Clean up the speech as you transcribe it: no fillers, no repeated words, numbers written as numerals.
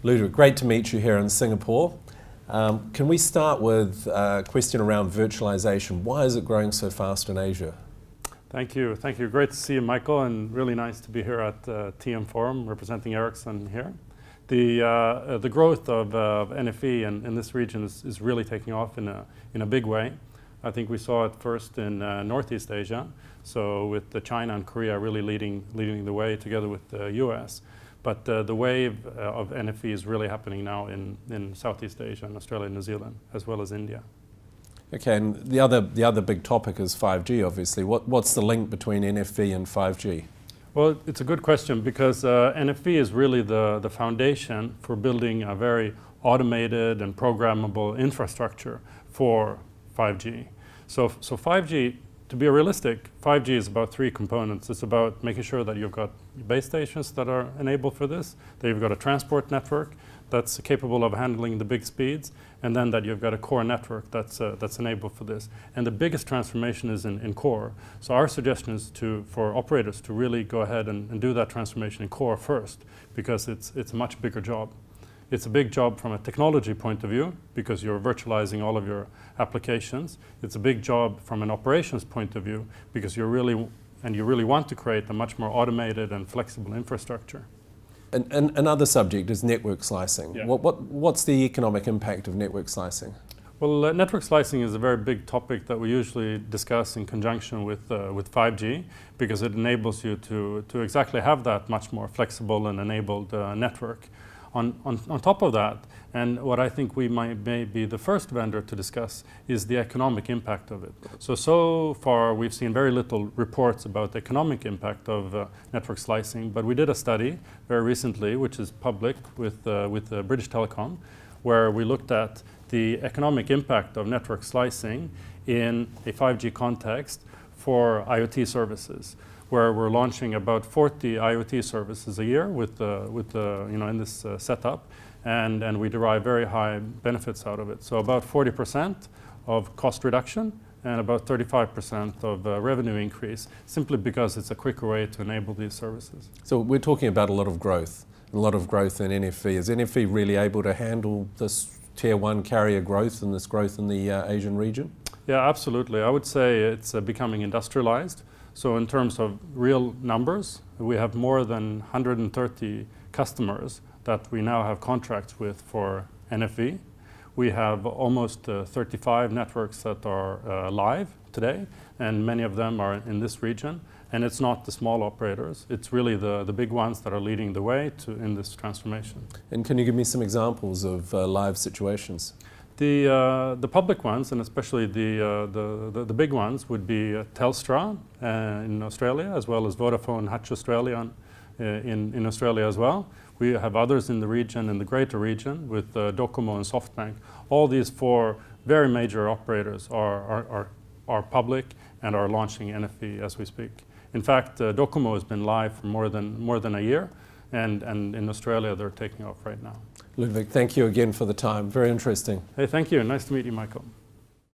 Ludvig, great to meet you here in Singapore. Can we start with a question around virtualization? Why is it growing so fast in Asia? Thank you. Thank you. Great to see you, Michael, and really nice to be here at TM Forum representing Ericsson here. The growth of NFV in this region is really taking off in a big way. I think we saw it first in Northeast Asia, so with China and Korea really leading the way together with the US. But the wave of NFV is really happening now in Southeast Asia and Australia and New Zealand, as well as India. Okay, and the other big topic is 5G, obviously. What's the link between NFV and 5G? Well, it's a good question because NFV is really the foundation for building a very automated and programmable infrastructure for 5G. So 5G, to be realistic, 5G is about three components. It's about making sure that you've got base stations that are enabled for this, that you've got a transport network that's capable of handling the big speeds, and then that you've got a core network that's enabled for this. And the biggest transformation is in core. So our suggestion is for operators to really go ahead and do that transformation in core first, because it's a much bigger job. It's a big job from a technology point of view because you're virtualizing all of your applications. It's a big job from an operations point of view because you really want to create a much more automated and flexible infrastructure. And another subject is network slicing. Yeah. What's the economic impact of network slicing? Well, network slicing is a very big topic that we usually discuss in conjunction with 5G because it enables you to exactly have that much more flexible and enabled network. On top of that, and what I think we may be the first vendor to discuss is the economic impact of it. So far we've seen very little reports about the economic impact of network slicing, but we did a study very recently, which is public with British Telecom, where we looked at the economic impact of network slicing in a 5G context for IoT services, where we're launching about 40 IoT services a year in this setup, and we derive very high benefits out of it. So about 40% of cost reduction and about 35% of revenue increase, simply because it's a quicker way to enable these services. So we're talking about a lot of growth in NFV. Is NFV really able to handle this Tier 1 carrier growth and this growth in the Asian region? Yeah, absolutely. I would say it's becoming industrialized. So in terms of real numbers, we have more than 130 customers that we now have contracts with for NFV. We have almost 35 networks that are live today, and many of them are in this region. And it's not the small operators, it's really the big ones that are leading the way in this transformation. And can you give me some examples of live situations? The public ones, and especially the big ones, would be Telstra in Australia, as well as Vodafone Hutch Australia in Australia as well. We have others in the region, in the greater region, with Docomo and SoftBank. All these four very major operators are public and are launching NFV as we speak. In fact, Docomo has been live for more than a year, and in Australia they're taking off right now. Ludvig, thank you again for the time. Very interesting. Hey, thank you. Nice to meet you, Michael.